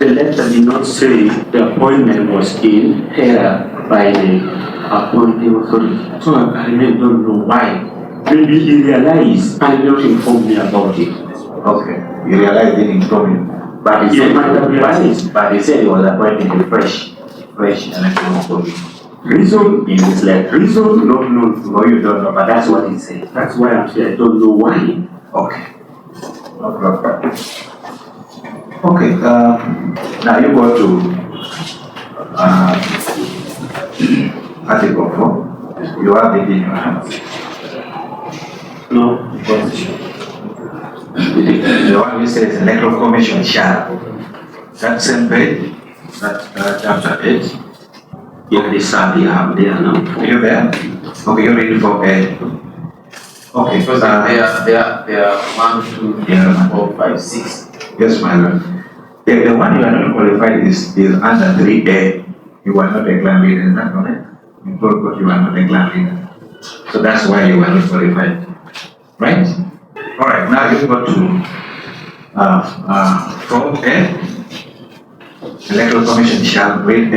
The letter did not say the appointment was in error by the appointing authority. So I really don't know why. Maybe he realized and not inform me about it. Okay. You realized he didn't inform you. But he said he was appointed a fresh electoral commission. Reason in his letter. Reason not known. No, you don't know, but that's what he said. That's why I'm saying I don't know why. Okay. No problem. Okay. Now you go to Article 4. You have it in your hands. No. The one which says electoral commission shall. That same page, that chapter 8. Yeah, they sadly have there now. Are you there? Okay, you're ready for A. Okay, Because they are 1, 2, 3, 4, 5, 6. Yes, my lord. The one you are not qualified is under 3A. You are not a clan leader, is that correct? In full court, you are not a clan leader. So that's why you are not qualified. Right? Alright, now you go to 4A. Electoral Commission shall read A.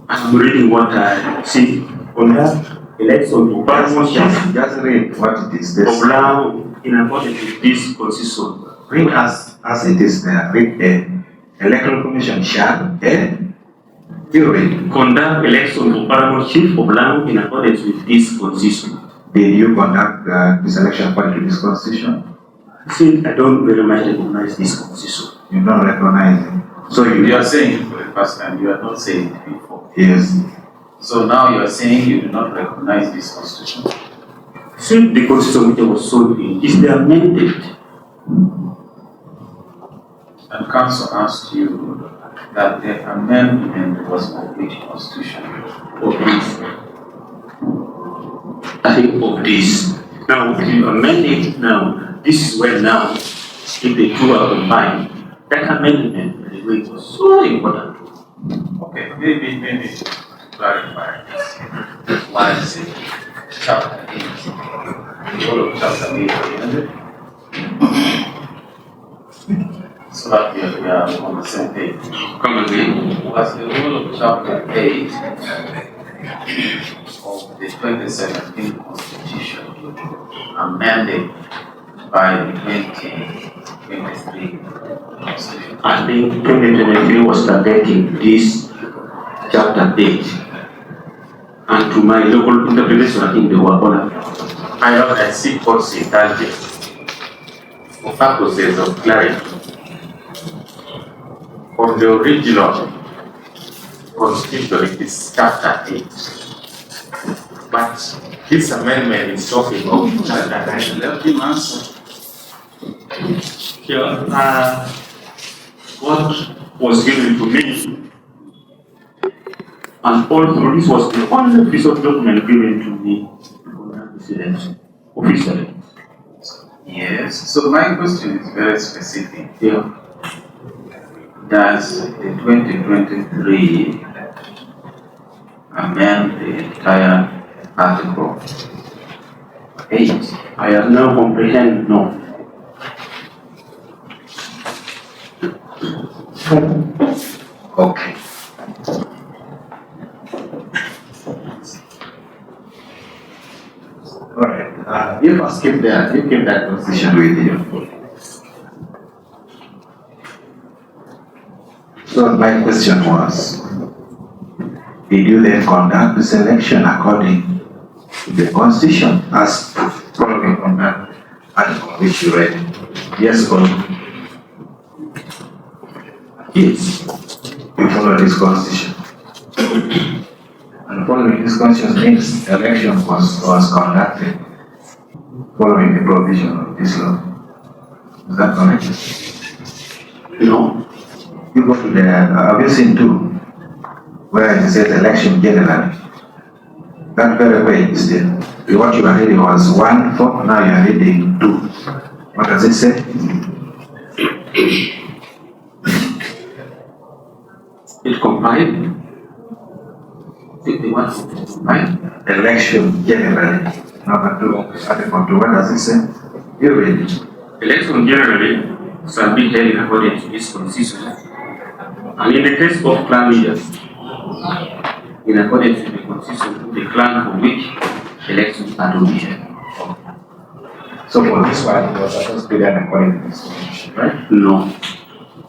I'm reading what I see on that election to Parliament. Just read what it is. Of Lango in accordance with this constitution. Read as it is there. Read A. Electoral Commission shall A. You read. Conduct election for Paramount Chief of Lango in accordance with this constitution. Did you conduct this election according to this constitution? See, I don't very much recognize this constitution. You don't recognize it. So You are saying it for the first time, you are not saying it before. Yes. So now you are saying you do not recognize this constitution. See, the constitution which was sold in is the amended. And council asked you that the amendment was of which constitution? Of this. I think of this. Now, if you amend it now, this is where now, if the two are combined, that amendment, by the way, was so important. Okay, maybe clarify. Why is it chapter 8? The whole of chapter 8 amended? So that we are on the same page. Come again. Was the whole of chapter 8 of the 2017 Constitution amended by the 2023 Constitution? I think 2023 was targeting this chapter 8. And to my local interpretation, I think they were all of I know that see policy target for purposes of clarity from the original Constitution, it is chapter 8. But this amendment is talking of chapter 9. Let him answer. here. What was given to me, and also this was the only piece of document given to me for that presidency, officially. Yes, so my question is very specific. Yeah. Does the 2023 amend the entire Article 8? I have now comprehend, no. Okay. Alright. You must keep that. You keep that position with you. So my question was, did you then conduct the selection according to the Constitution as following from that article which you read? Yes or no? Yes. You follow this Constitution. And following this Constitution means election was conducted following the provision of this law. Is that correct? No. You go to the, have you seen 2, where it says election generally? That very way is there. What you are reading was 1, 4, now you are reading 2. What does it say? It combined. The one combined. Election generally. Number 2, Article 2, what does it say? You read it. Election generally shall be held according to this constitution. And in the case of clan leaders, in accordance with the constitution of the clan for which elections are to be held. So for this one, it was supposed to be done according to this constitution, right? No.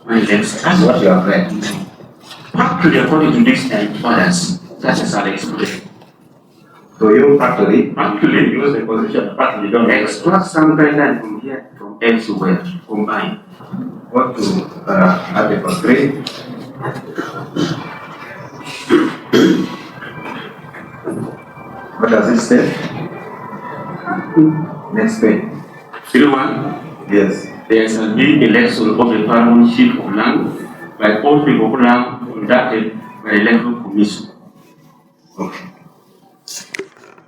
My next, That's what you have read. practically according to this and others, that is how explained. So you practically Actually, use the position, practically don't extract some guidelines from here, from elsewhere, combine. what to Article 3. What does it say? Next page. 3-1. Yes. There shall be election of the paramountship of Lango by all people of Lango conducted by the electoral commission. Okay.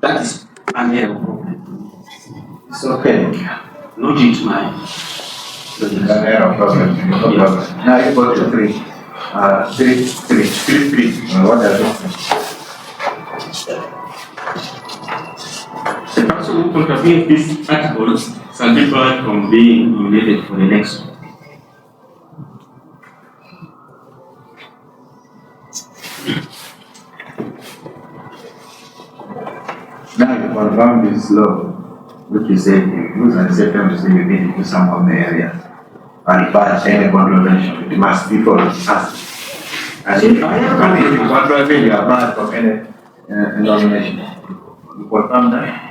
That is an error problem. It's okay. Not it my. An error problem. No problem. Now you go to 3. 3. What does it say? The person who contravenes these articles shall be barred from being nominated for the election. Now you confirm this law, which you say you use at the same time to say you need to do some of the areas. And pass any contravention, it must be for us. And if you contravene, you are barred from any nomination. You confirm that?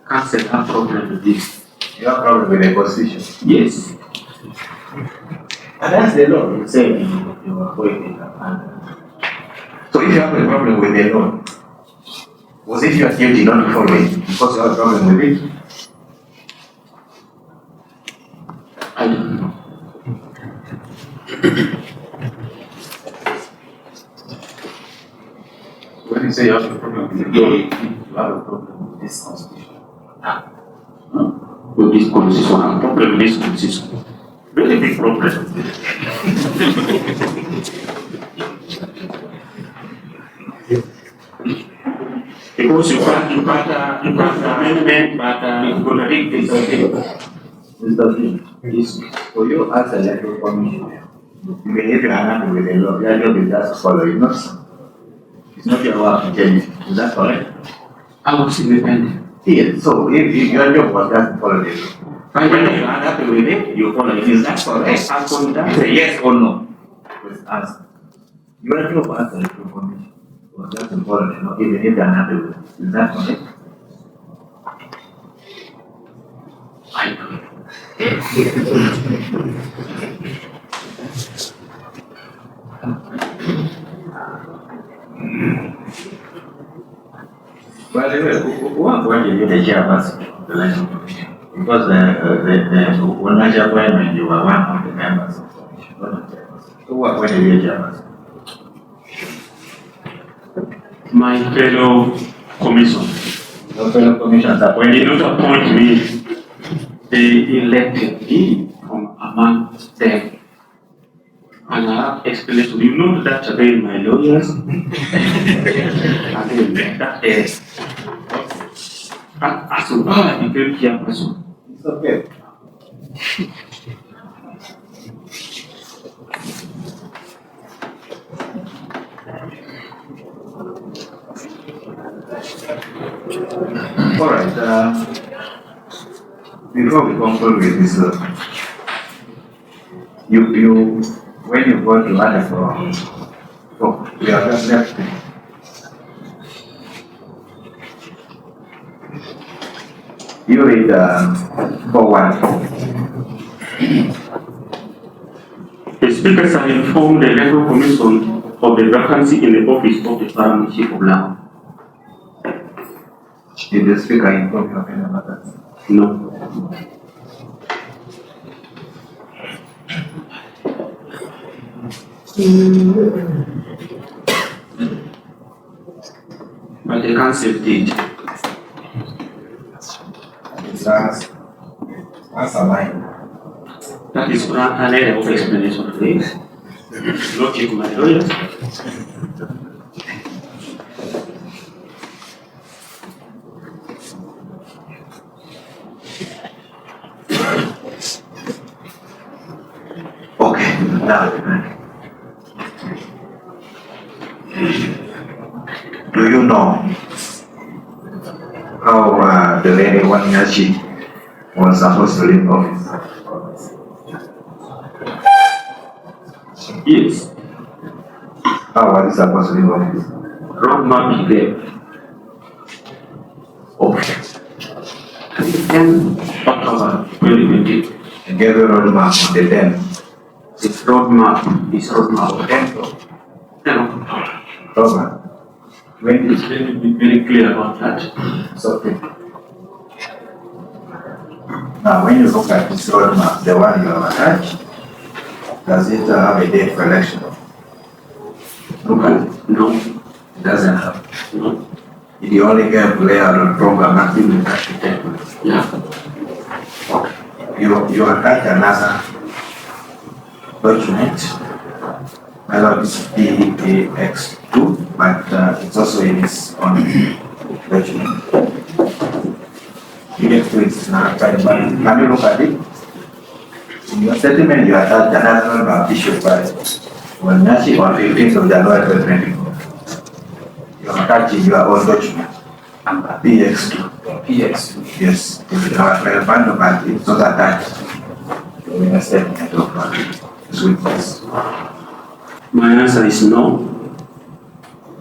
Can't set up problem with this. You have problem with the constitution. Yes. And that's the law. You say you are voiding. So if you have a problem with the law, was it your duty not to follow it because you have a problem with it? I don't know. When you say you have a problem with the law, you have a problem with this constitution. With this constitution, I'm problem with this constitution. Very big problem. Because you can't amendment, but it's going to take this Mr. King, Yes. for you as a electoral commission, even if you are happy with the law, your job is just to follow it, it's not your work to change it. Is that correct? I was independent. Yes, so if your job was just to follow the law, when you are happy with it, you follow it. Is that correct? I conduct Say yes or no. Just ask. Your job as a electoral commission was just to follow the law, even if you are happy with it. Is that correct? I know. Well, who appointed you the chairperson of the election commission? Because the one appointment, you were one of the members of the commission, not the chairperson. Who appointed you the chairperson? My fellow commission. Your fellow commissioners They appointed did not appoint me. They elected me from among them. And I have explained to you, not that again my lawyers. Again, that is. And as well, I became chairperson. It's okay. All right. Before we conclude with this, when you go to Article 4, we have just left it. You read 4:1. The speaker shall inform the electoral commission of the vacancy in the office of the paramountship of Lango. Did the speaker inform you of any about that? No. But the council did. That's a line. That is an area of explanation of this. Not you, my lawyers. Now, do you know how the lady Wanyashi was supposed to leave office? Yes. How was he supposed to leave office? Roadmap is there. Okay. 10 October 2020. And gave a roadmap on the 10th. This roadmap is roadmap 10 October. When It's very clear about that. it's okay. Now, when you look at this roadmap, the one you have attached, does it have a date for election? Look at it. No, It doesn't have. no. It only gave layout and program activity that should take place. Yeah. You attach another document, whether it's PAX2, but it's also in its own document. PAX2 is not quite bad. Can you look at it? In your settlement, you attach another number issued by Wanyashi on 15th of January 2024. You attach in your own document. PX2. PX. Yes, if you have a band but it's not attached to a statement of witness. My answer is no.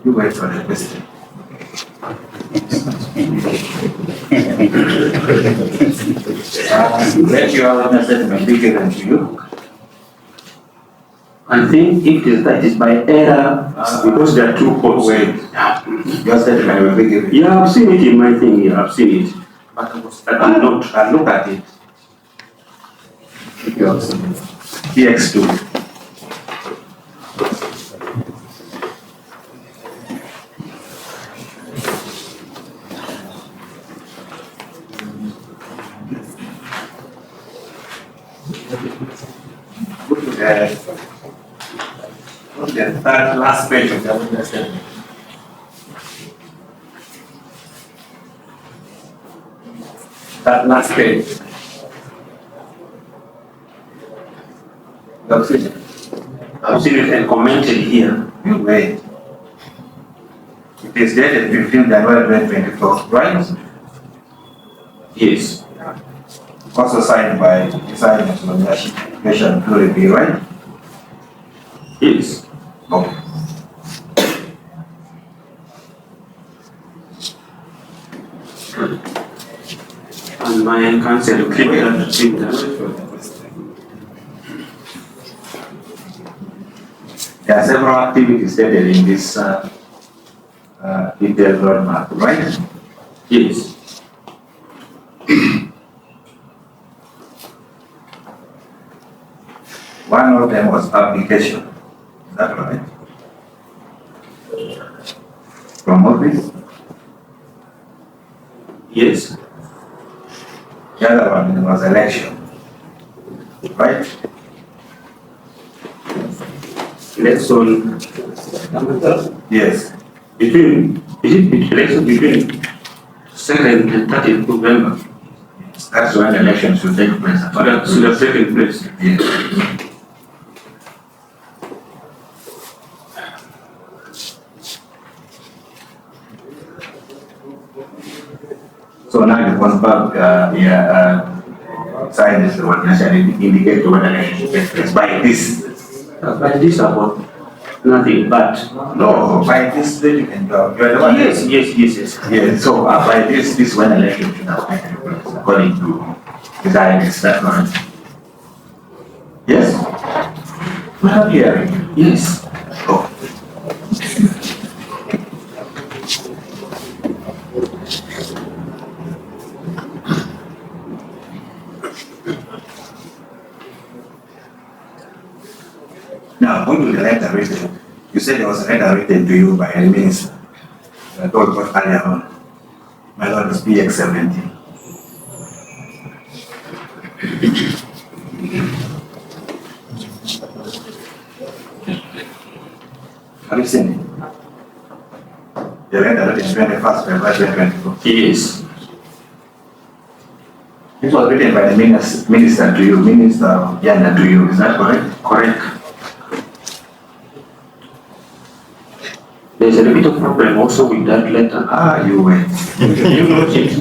You wait for the question. Let your witness statement be given to you. I think if that is by error, because there are two codes. Wait. Your statement will be given. Yeah, I've seen it in my thing here. I've seen it. But I'm not. I look at it. Yours. PX2. That last page of the witness statement. That last page. I've seen it. I've seen it and commented here. You wait. It is dated 15 January 2024, right? Yes. Also signed by Design Association Plurity, right? Yes. Okay. And my counsel clear that thing There are several activities stated in this detailed roadmap, right? Yes. One of them was application. Is that right? From office? Yes. The other one was election. Right? Election. Yes. Between, is it election between 2nd and 30th November? That's when elections should take place. That should have taken place. Yes. So now you confirm, sign this one, indicate when elections should take place by this. By this about nothing but. No, by this that you can do. You are the one. Yes, yes, yes, yes. Yeah, so by this when election should have taken place, according to design, is that right? Yes? We have here. Yes. Oh. Now, going to the letter written, you said there was a letter written to you by a minister. I told about earlier on. My Lord is PX17. Have you seen it? The letter written 21st February 2024. Yes. It was written by the minister to you, Minister Yana to you, is that correct? Correct. There's a little bit of problem also with that letter. Ah, you went. You know it.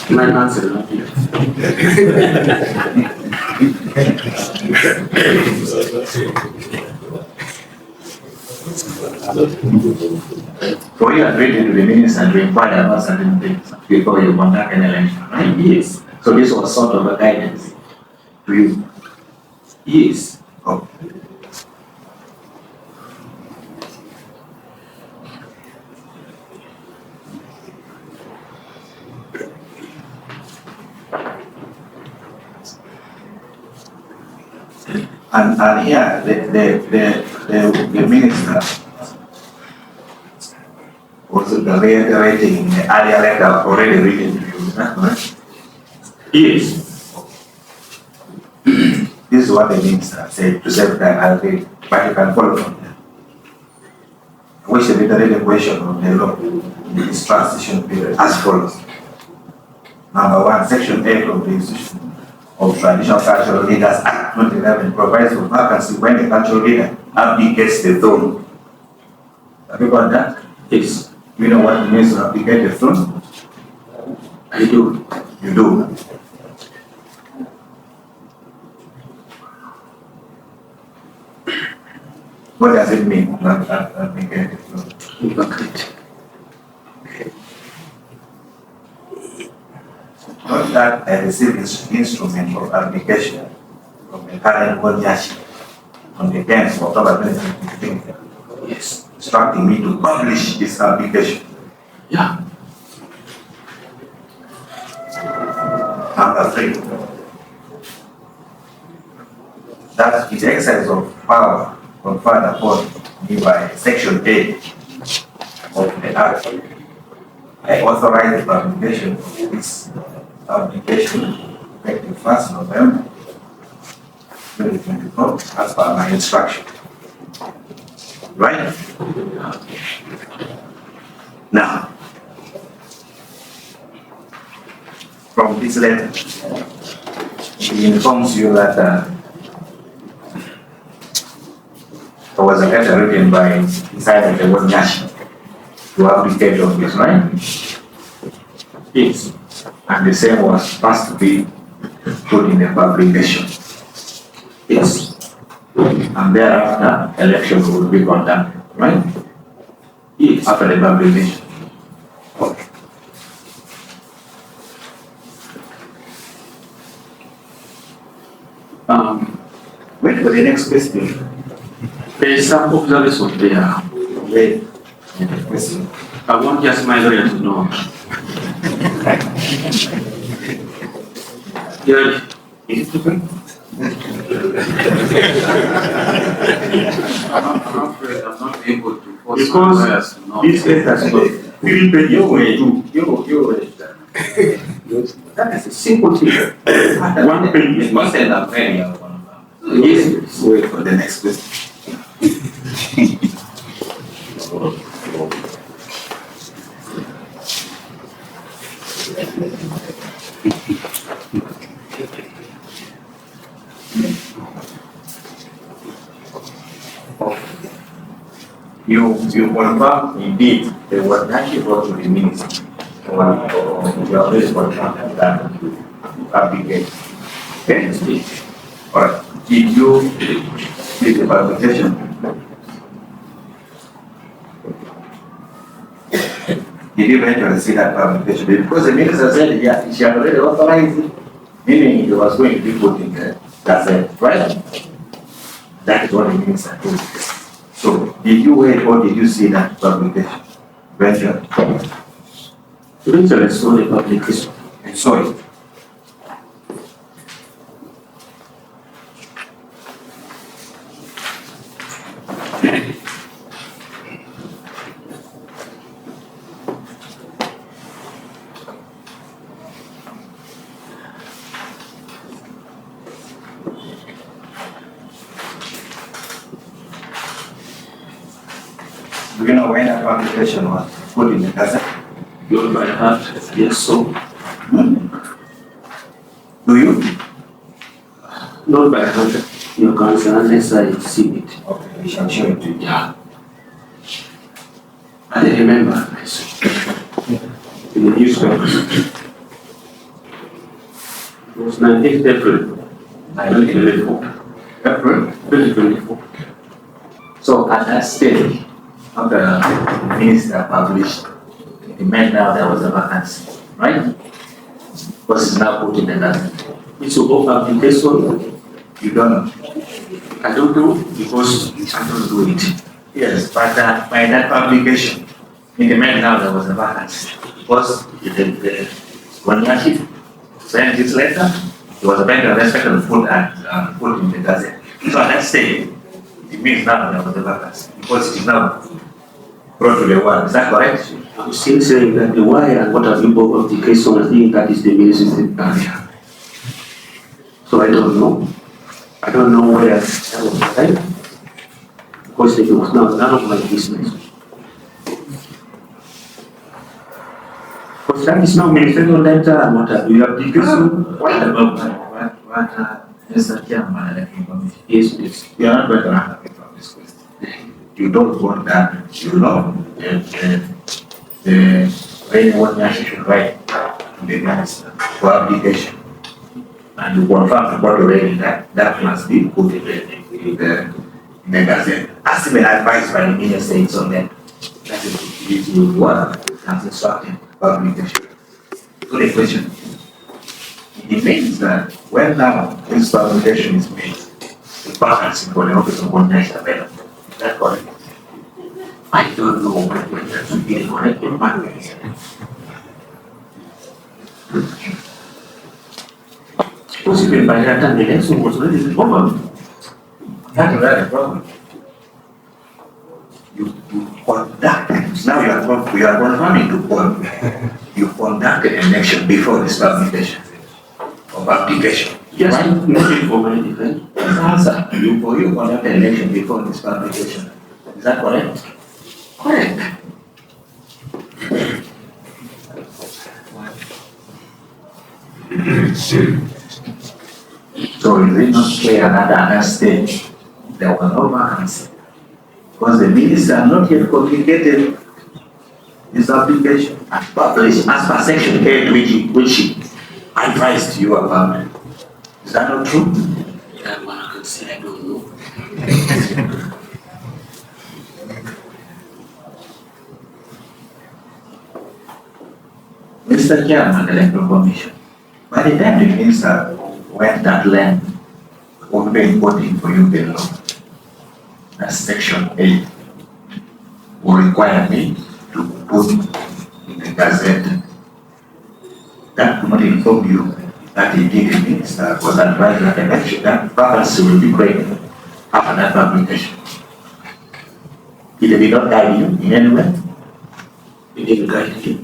My answer not yet. So you are ready to the minister to inquire about certain things before you conduct an election, right? Yes. So this was sort of a guidance to you. Yes. Oh. And here, the minister was reiterating the earlier letter already written to you, is that correct? Yes. This is what the minister said to safeguard our faith, but you can follow from there. I wish to reiterate the question on the law in this transition period as follows. Number 1, Section 8 of the Institution of Traditional Cultural Leaders Act 2011 provides for vacancy when the cultural leader abdicates the throne. Have you got that? Yes. You know what it means to abdicate the throne? I do. You do. What does it mean to abdicate the throne? Hypocrite. Not that I received instrument of abdication from the current ownership on the 10th of October 2015, Yes. instructing me to publish this abdication. Yeah. Number 3, that is the exercise of power conferred upon me by Section 8 of the Act. I authorize the publication of this application effective 1st November 2024 as per my instruction. Right? Now, from this letter, he informs you that there was a letter written by inside the word Nash to abdicate office, right? Yes. And the same was supposed to be put in the publication. Yes. And thereafter, election will be conducted, right? Yes. After the publication. Okay. Wait for the next question. There is some observation there. Wait. Question. I want just my lawyer to know. Judge, is it okay? I'm afraid I'm not able to force Because lawyers to know. this letter is 3 pages. That is a simple thing. 1 page is not enough. Yes. Wait for the next question. You confirm indeed the word actually brought to the ministry or you always confirm that you abdicate. Okay? Alright. Did you make the publication? Did you eventually see that publication? Because the minister said yeah, she had already authorized it, meaning it was going to be put in there. That's it, right? That is what the minister told. So, did you wait or did you see that publication? Eventually? Eventually, saw the publication. I saw it. Do you know when that publication was put in the Gazette? Not by heart, yes, so. Do you? Not by heart, you can say unless I see it. Okay, we shall show it to you. Yeah. I remember I saw in the newspapers. It was 19th April 2024. April. 2024. So at that stage, after the minister published, it meant now there was a vacancy, right? Because it's now put in the gazette. It's about application. You don't know. I don't know because I don't do it. Yes, but by that publication, it meant now there was a vacancy. Because the ownership sent this letter, it was a better respect to put in the gazette. So at that stage, it means now there was a vacancy. Because it is now brought to the world. Is that correct? I'm still saying that the why and what have you brought of the case, so I think that is the ministry area. So I don't know. I don't know where that was right. Because it was not none of my business. Because that is now ministerial letter and what have you application. What about Mr. Chairman? Yes, please. You are not going to answer me from this question. You don't want that. You know anyone should write to the minister for application. And you confirm about already that must be put in the gazette. As been advised by the minister, it's on them. That is it will work as instructed publication. So the question, it means that when now this publication is made, the vacancy for the office of one is available. Is that correct? I don't know whether that should be the correct one. Because even by that time the election was already over. That's not a problem. You conducted, now you are confirming to call. You conducted an election before this publication of application. Yes, right? nothing for my defense. Answer. You conducted an election before this publication. Is that correct? Correct. So is it not clear that at that stage there was no vacancy? Because the minister had not yet communicated his application and published as per section 8 which he advised you about. Is that not true? That one I can say I don't know. Mr. Chairman, Electoral Commission, by the time the minister went that length of importing for you the law, that's section 8, will require me to put in the gazette. That would not inform you that indeed the minister was advised that election, that vacancy will be created after that publication. It did not guide you in any way? It didn't guide me.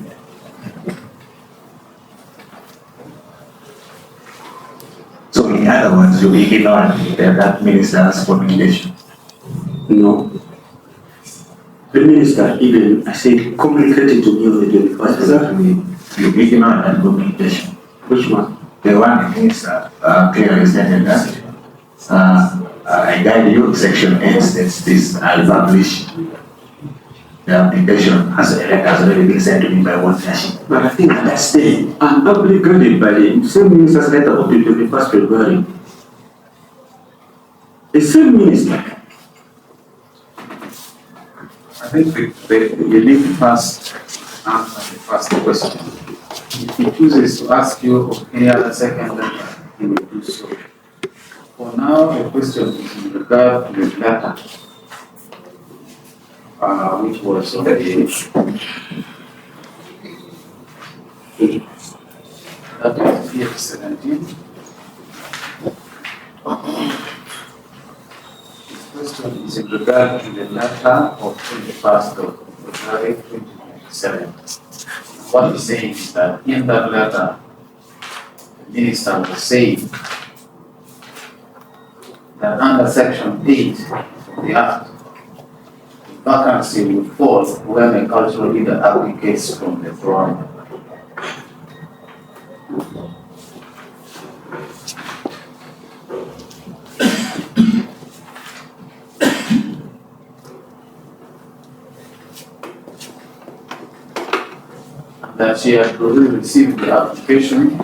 So in other words, you ignored that minister's communication. No. The minister even, I said, communicated to me on the 21st. Exactly. You ignored that communication. Which one? The one the minister clearly stated that I guide you, section 8 states this, I'll publish the application has already been sent to me by one session. But I think at that stage, I'm obligated by the same minister's letter of the 21st February. The same minister. I think you need to first answer the first question. If he chooses to ask you any other second letter, he will do so. For now, the question is in regard to the letter, which was on the 17. Question is in regard to the letter of 21st of February 2027. What he's saying is that in that letter, the minister was saying that under section 8 of the Act, the vacancy would fall when a cultural leader abdicates from the throne. that she had already received the application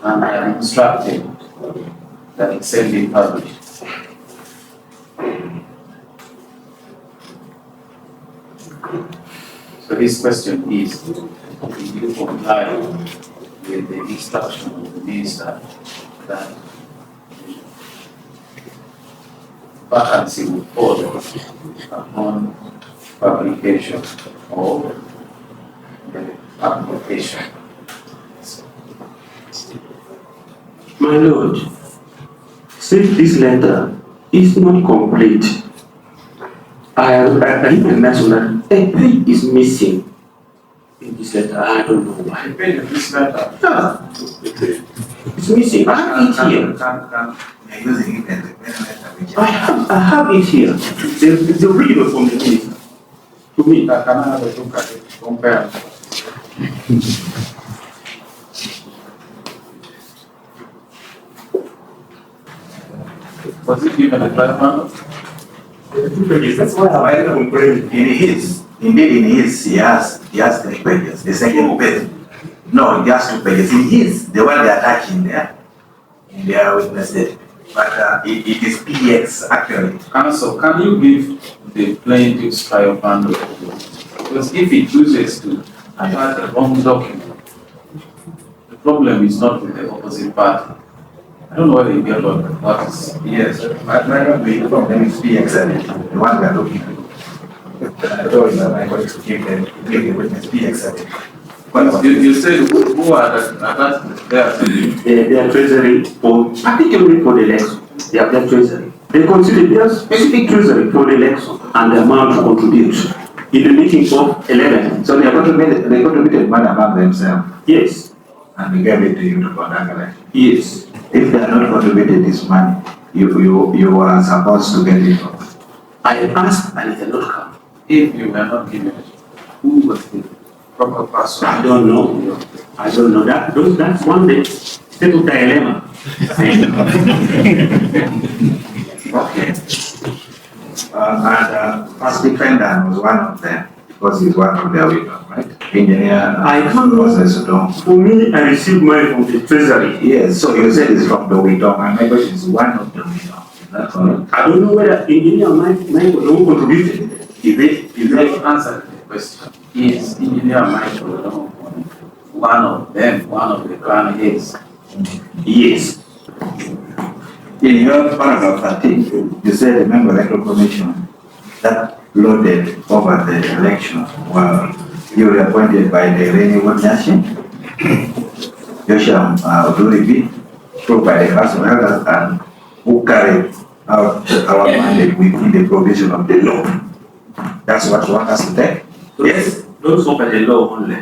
and I am instructed that it shall be published. So this question is, do you comply with the instruction of the minister that vacancy will follow upon publication of the application? My Lord, since this letter is not complete, I even mentioned that a page is missing in this letter. I don't know why. The page of this letter. Yeah, it's missing. I have it here. You're using it as a pen letter, which I have it here. The reader from the minister. To me. Can I have a look at it? Compare. Was it given a time? That's why I complain. Indeed in his, he has 3 pages. The second page, no, he has 2 pages. In his, the one they attach in there, in their witness statement. But it is PX actually. Counsel, can you give the plaintiff's triumphant? Because if he chooses to attach the wrong document, the problem is not with the opposite party. I don't know whether you get what is. Yes, but the problem is PX, the one we are looking at. I told you that my colleagues give the witness PX. But you said who are attached there? Their treasury for, particularly for the election, they have their treasury. They consider their specific treasury for the election and the amount to contribute in the meeting of 11. So they contributed money among themselves Yes, and they gave it to you to conduct election. yes. If they are not contributed this money, you are supposed to get it. I asked and it did not come. If you were not given it, who was the proper person? I don't know. I don't know. That's one day. State of dilemma. Okay. First defendant was one of them because he's one of their victims, right? Engineer. I can't know. Odongo. For me, I received money from the treasury. Yes, so you said it's from the victim, and my question is one of the victims. Is that correct? I don't know whether engineer might contributed. If they answer the question, is engineer Michael one of them, one of the clan heads? Yes. In your paragraph 13, you said the member electoral commission that loaded over the election were you were appointed by the Renewable Nation, Joshua Odori, proved by the House of Elders, and who carried out our mandate within the provision of the law. That's what you want us to take? Yes. Don't stop at the law only.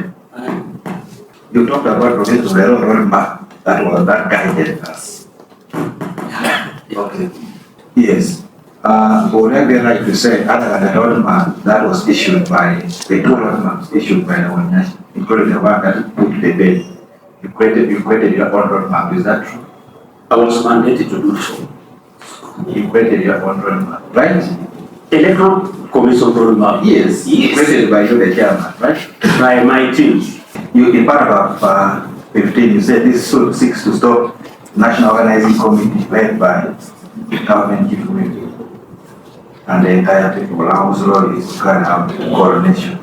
You talked about provision of the law roadmap that guided us. Okay. Yes. Would I be like to say, other than the roadmap that was issued by the 2 roadmaps issued by the one nation, including the one that put the bill, you created your own roadmap, is that true? I was mandated to do so. You created your own roadmap, right? Electoral Commission roadmap. Yes. Created by you, the chairman, right? By my team. You, in paragraph 15, you said this seeks to stop National Organizing Committee led by government chief committee and the entire people whose role is to carry out coordination.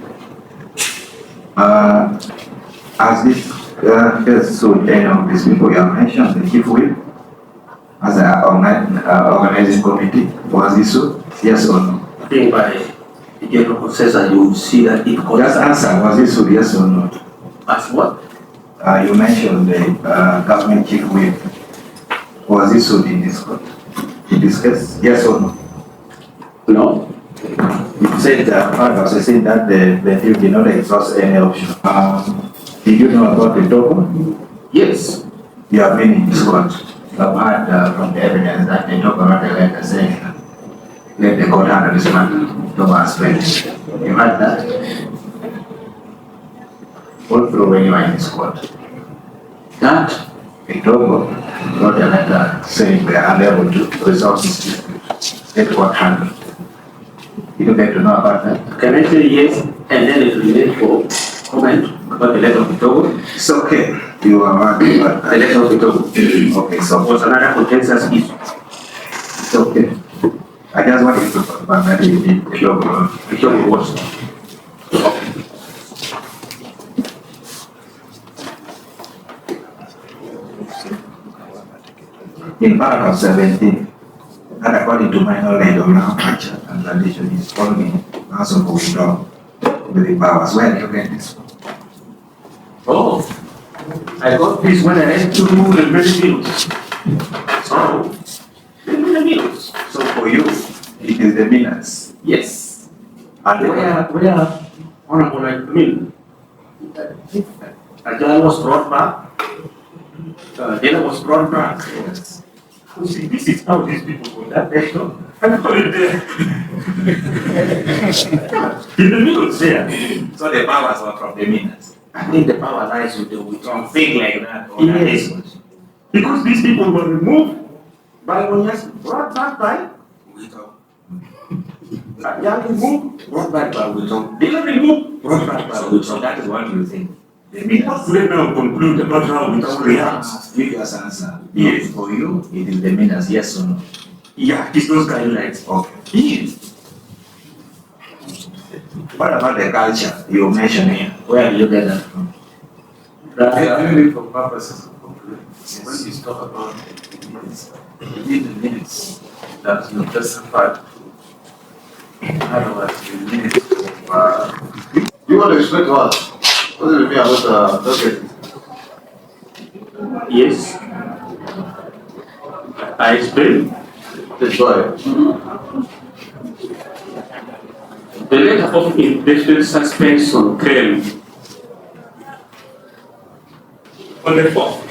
As this case suit any of these people you have mentioned, the chief whip, as an organizing committee, was this suit? Yes or no? I think by the general consensus you will see that it Just answer, was this suit yes or no? as what? You mentioned the government chief whip. Was this suit in this court? In this case, yes or no? No. You said paragraph 16 that the plaintiff did not exhaust any option. Did you know about the token? Yes. You have been in this court. You have heard from the evidence that they talk about the letter saying, let the court handle this matter. No aspect. You heard that? All through when you are in this court. That Togo wrote a letter saying they are unable to resolve this dispute. Let court handle. You don't get to know about that. Can I say yes and then it will wait for comment about the letter of Odogo. It's okay. You are right. The letter of Odogo Okay, so was another contentious issue. it's okay. I just want you to confirm that you did the logo. The Odogo was. In paragraph 17, that according to my knowledge of land culture and tradition is following also for withdraw with the powers. Where do you get this from? Oh, I got this when I went to the Ministerial. So, the Ministerial. So for you, it is the minutes. Yes. And Where, honorable, I mean, Ajay was brought back. Dena was brought back. yes. You see, this is how these people go. That they don't. I'm going there. In the middle there. So the powers were from the minutes. I think the power lies with the Something like that. or Yes. that. Because these people were removed by Onyas, brought back by Wisdom. Young removed, brought back by Wisdom. They were removed, brought back by So Wisdom. that is what you think. The What minutes. do they now conclude about how Wisdom reacts? You just answer. Yes. For you, it is the minutes, yes or no? Yeah, it's those guidelines. Okay. Yes. What about the culture you mentioned here? Where do you get that from? Only for purposes of complaint. When you talk about the minutes, you need the minutes that you testified. Otherwise, the minutes of You want to explain to us what do you mean about docket? Yes. I explain. Please go ahead. The letter of indefinite suspension came on the 4th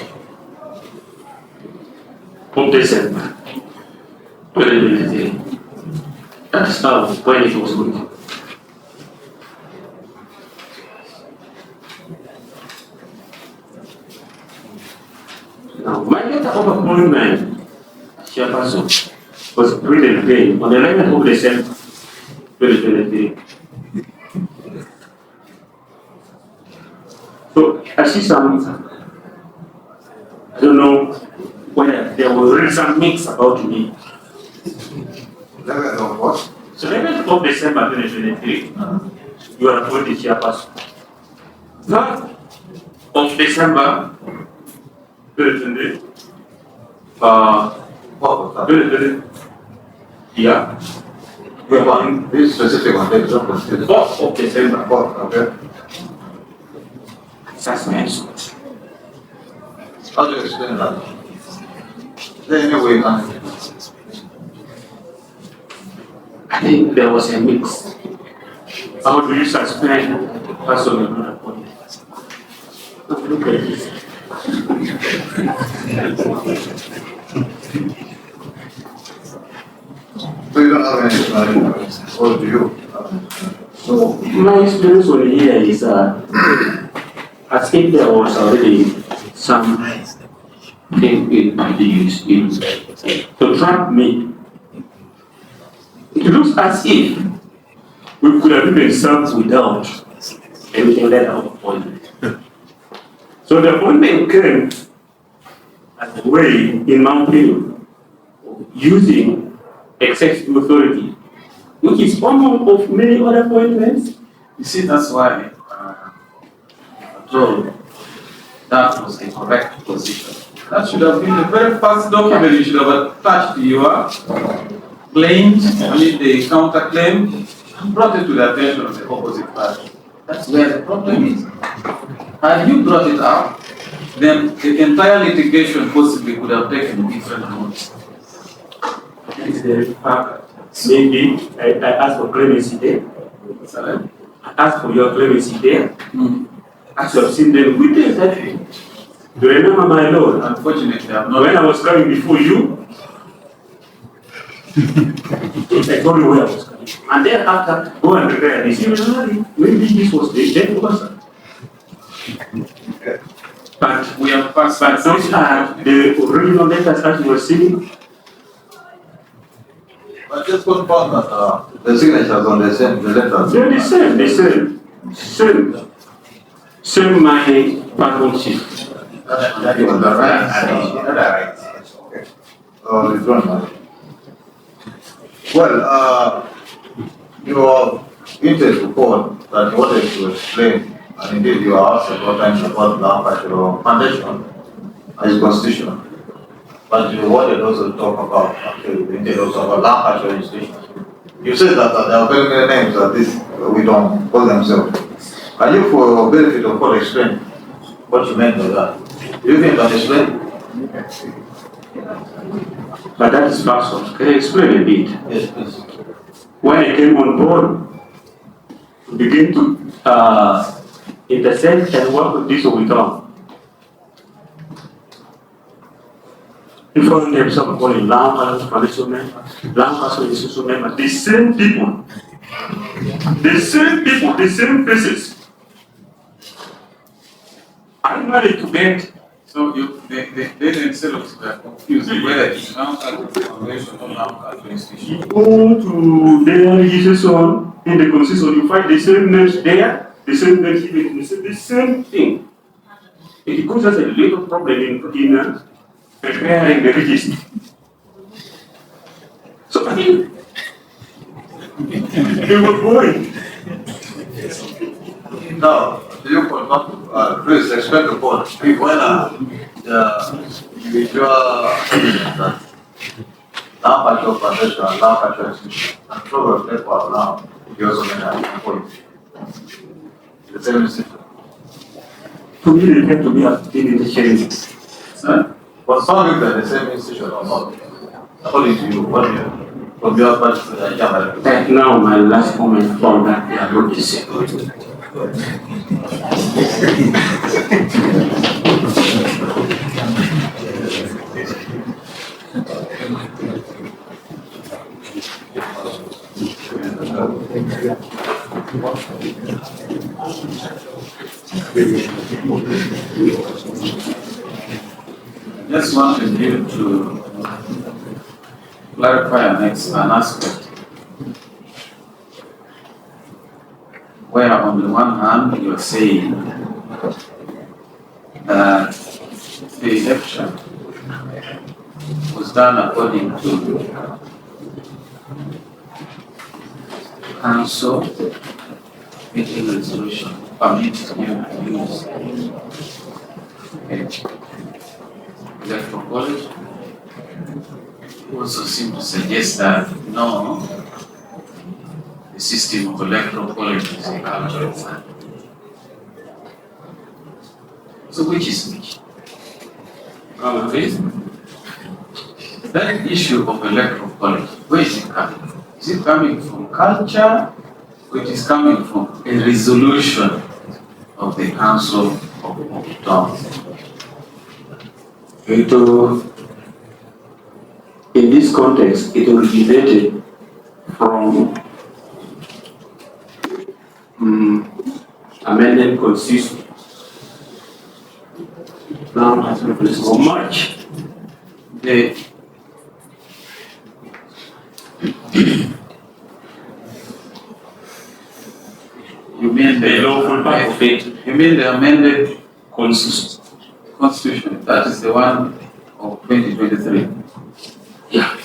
of December 2023. That's how when it was written. Now, my letter of appointment, Chairperson, was written again on the 11th of December 2023. So, I see some, I don't know whether there was really some mix about me. Level of what? So, 11th of December 2023, you are appointed chairperson. 3rd of December 2023, What was that? 2023, yeah, Which one? This specific one, the example. 4th of December, What? Okay. suspension. How do you explain that? Is there any way you can? I think there was a mix. How do you suspend a person you're not appointed? Look at this. So you don't have any explanation, or do you? So my experience over here is as if there was already some thing used to trap me. It looks as if we could have even served without anything that of appointment. So the appointment came as a way in my opinion of using excessive authority, which is common of many other appointments. You see, that's why I told that was a correct position. That should have been the very first document you should have attached to your claims, the counterclaim, and brought it to the attention of the opposite party. That's where the problem is. Had you brought it up, then the entire litigation possibly could have taken different routes. It's the fact maybe I asked for clemency there. Sorry? I asked for your clemency there. Mm. As you have seen the witness that you remember my lord. Unfortunately, I'm When not. I was coming before you, I told you where I was coming. And then after, go and prepare this. Maybe this was the dead person. But We have passed but those are the original letters that you were seeing. But just confirm that the signatures on the same, the letters. They're the same. send my background sheet. That was the right. Okay. It's wrong. Well, your interest report that you wanted to explain, and indeed you are asked several times about land patch foundation as constitutional. But you wanted also to talk about, actually, you wanted also about land patch registration. You said that there are very many names that this we don't call themselves. Can you, for benefit of all, explain what you meant by that? Do you think I can explain? But that is personal. Can you explain a bit? Yes, please. When I came on board, we begin to intersect and work with this Otim. Different names of calling land financial members, land institutional members, the same people, the same faces. I managed to get. So they themselves were confused whether it's land foundation or land administration. You go to their registration in the constitution, you find the same names there, the same names even the same thing. It causes a little problem in preparing the register. So I think they were going. Now, you could not, please explain the point. When the individual that now patch foundation and now patch institution and probably for now, you also made a point. The same institution. To me, they have to be active in the change. Sir? Was some of them the same institution or not? According to you, what do you, from your perspective, Right now, my last comment for that, they are not the same. Just wanted you to clarify an aspect where on the one hand you are saying that the election was done according to council making resolution permits you to use electoral college. You also seem to suggest that no, the system of electoral college is a cultural thing. So which is which? That issue of electoral college, where is it coming from? Is it coming from culture, or it is coming from a resolution of the Council of Otim Tom? In this context, it originated from amended constitution. Now has been placed for March. You mean The lawful part of it. You mean the amended Constitution. That is the one of 2023. Yeah.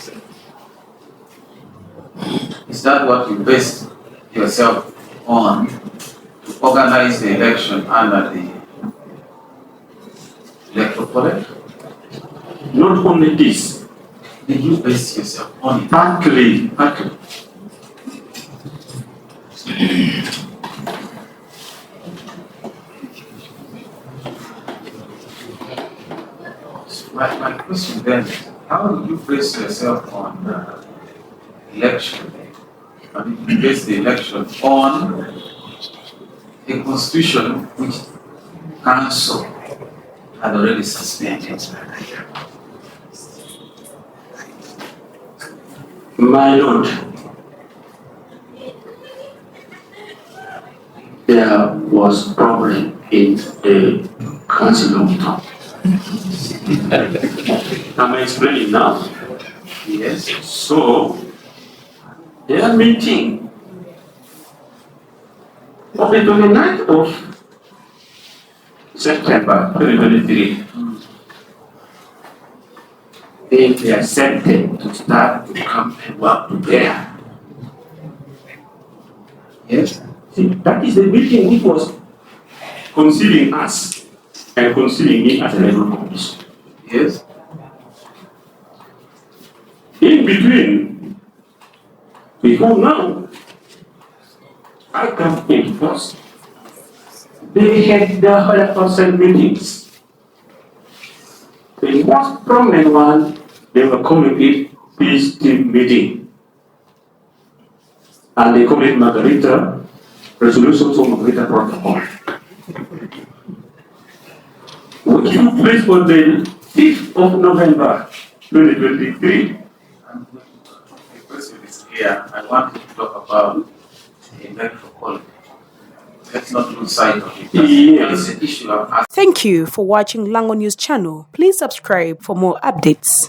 Is that what you based yourself on to organize the election under the electoral college? Not only this, Did you base yourself on it? partly. My question then is, how do you base yourself on election? I mean, you base the election on a constitution which council had already suspended. My lord, there was problem in the Council of Tom. Am I explaining now? Yes. So, their meeting of the 29th of September 2023, they accepted to start to come and work together. Yes. See, that is the meeting which was concealing us and concealing me as a level commission. Yes. In between, before now, I come in first. They had the 100% meetings. The most prominent one, they were calling it peace team meeting. And they call it Margarita Resolution for Margarita Protocol. Which took place on the 5th of November 2023. And the question is here. I want you to talk about the electoral quality. Let's not lose sight of it. That's the issue I'm asking. Thank you for watching Lango News channel. Please subscribe for more updates.